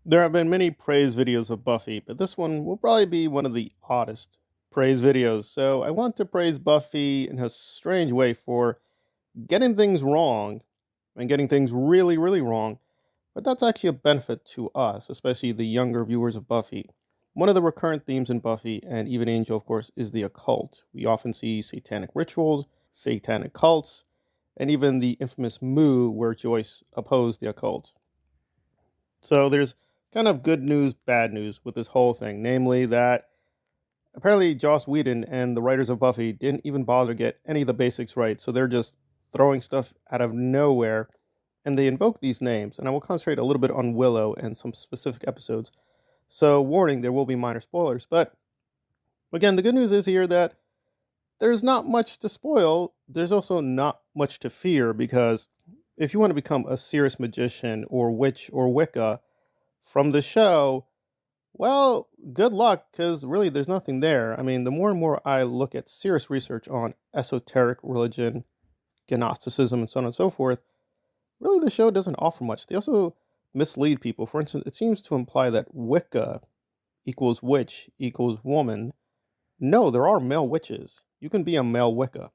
There have been many praise videos of Buffy, but this one will probably be one of the oddest praise videos. So I want to praise Buffy in a strange way for getting things wrong and getting things really, really wrong. But that's actually a benefit to us, especially the younger viewers of Buffy. One of the recurrent themes in Buffy and even Angel, of course, is the occult. We often see satanic rituals, satanic cults, and even the infamous Moo where Joyce opposed the occult. So there's kind of good news, bad news with this whole thing, namely that apparently Joss Whedon and the writers of Buffy didn't even bother to get any of the basics right, so they're just throwing stuff out of nowhere, and they invoke these names. And I will concentrate a little bit on Willow and some specific episodes. So warning, there will be minor spoilers, but again, the good news is here that there's not much to spoil. There's also not much to fear because if you want to become a serious magician or witch or Wicca from the show, well, good luck, because really there's nothing there. I mean, the more and more I look at serious research on esoteric religion, Gnosticism, and so on and so forth, really the show doesn't offer much. They also mislead people. For instance, it seems to imply that Wicca equals witch equals woman. No, there are male witches. You can be a male Wicca.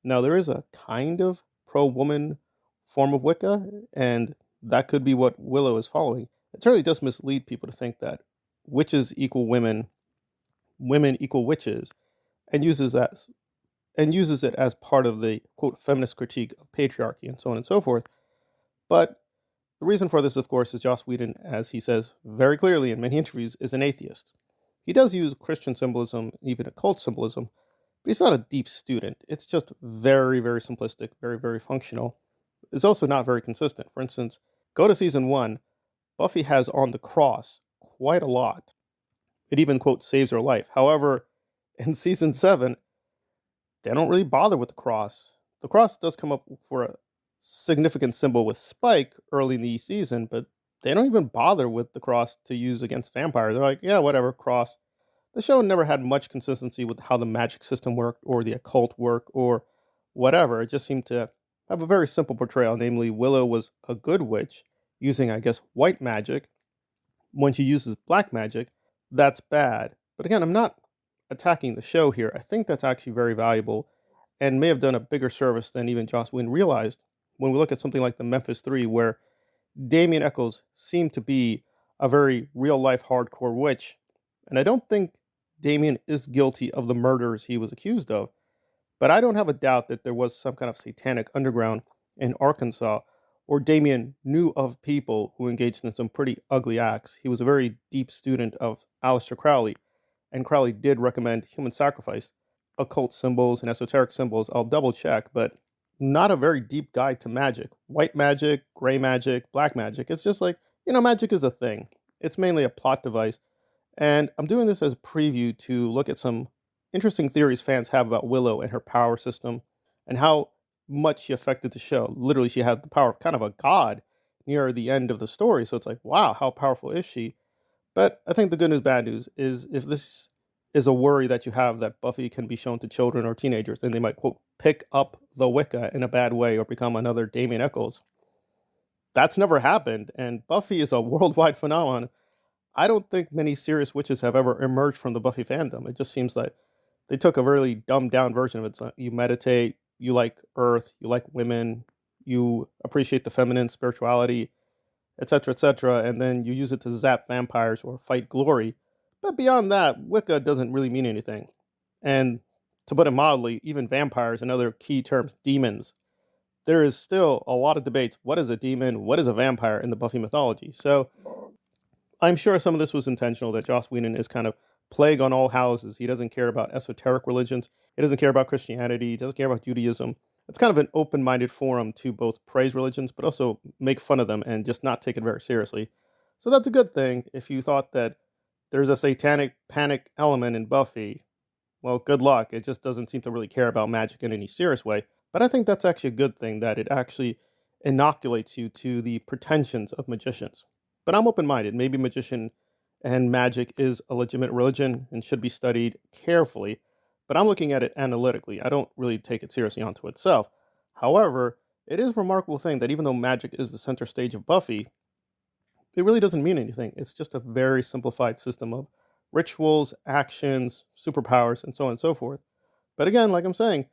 Now, there is a kind of pro woman form of Wicca, and that could be what Willow is following. It certainly does mislead people to think that witches equal women, women equal witches, and uses it as part of the quote feminist critique of patriarchy and so on and so forth. But the reason for this, of course, is Joss Whedon, as he says very clearly in many interviews, is an atheist. He does use Christian symbolism, even occult symbolism, but he's not a deep student. It's just very, very simplistic, very, very functional. It's also not very consistent. For instance, go to season one, Buffy has on the cross quite a lot. It even, quote, saves her life. However, in season seven, they don't really bother with the cross. The cross does come up for a significant symbol with Spike early in the season, but they don't even bother with the cross to use against vampires. They're like, yeah, whatever, cross. The show never had much consistency with how the magic system worked or the occult work or whatever. It just seemed to have a very simple portrayal, namely Willow was a good witch using, I guess, white magic. When she uses black magic, that's bad. But again, I'm not attacking the show here. I think that's actually very valuable and may have done a bigger service than even Joss Whedon realized when we look at something like the Memphis 3, where Damien Eccles seemed to be a very real life hardcore witch. And I don't think Damien is guilty of the murders he was accused of, but I don't have a doubt that there was some kind of satanic underground in Arkansas, or Damien knew of people who engaged in some pretty ugly acts. He was a very deep student of Aleister Crowley, and Crowley did recommend human sacrifice. Occult symbols and esoteric symbols, I'll double check, but not a very deep guide to magic. White magic, gray magic, black magic. It's just like, magic is a thing. It's mainly a plot device. And I'm doing this as a preview to look at some interesting theories fans have about Willow and her power system and how much she affected the show. Literally, she had the power of kind of a god near the end of the story. So it's like, wow, how powerful is she? But I think the good news, bad news is if this is a worry that you have that Buffy can be shown to children or teenagers, then they might, quote, pick up the Wicca in a bad way or become another Damien Eccles. That's never happened, and Buffy is a worldwide phenomenon. I don't think many serious witches have ever emerged from the Buffy fandom. It just seems like they took a really dumbed down version of it. So you meditate, you like Earth, you like women, you appreciate the feminine spirituality, etc., etc., and then you use it to zap vampires or fight glory. But beyond that, Wicca doesn't really mean anything. And to put it mildly, even vampires and other key terms, demons, there is still a lot of debates. What is a demon? What is a vampire in the Buffy mythology? So I'm sure some of this was intentional, that Joss Whedon is kind of plague on all houses. He doesn't care about esoteric religions. He doesn't care about Christianity. He doesn't care about Judaism. It's kind of an open-minded forum to both praise religions, but also make fun of them and just not take it very seriously. So that's a good thing. If you thought that there's a satanic panic element in Buffy, well, good luck. It just doesn't seem to really care about magic in any serious way. But I think that's actually a good thing, that it actually inoculates you to the pretensions of magicians. But I'm open minded. Maybe magician and magic is a legitimate religion and should be studied carefully. But I'm looking at it analytically. I don't really take it seriously onto itself. However, it is a remarkable thing that even though magic is the center stage of Buffy, it really doesn't mean anything. It's just a very simplified system of rituals, actions, superpowers, and so on and so forth. But again, like I'm saying,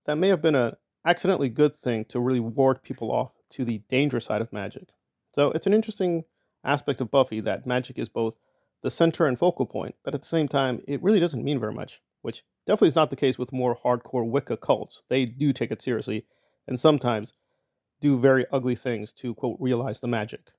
that may have been a accidentally good thing to really ward people off to the dangerous side of magic. So it's an interesting aspect of Buffy that magic is both the center and focal point, but at the same time, it really doesn't mean very much, which definitely is not the case with more hardcore Wicca cults. They do take it seriously and sometimes do very ugly things to, quote, realize the magic.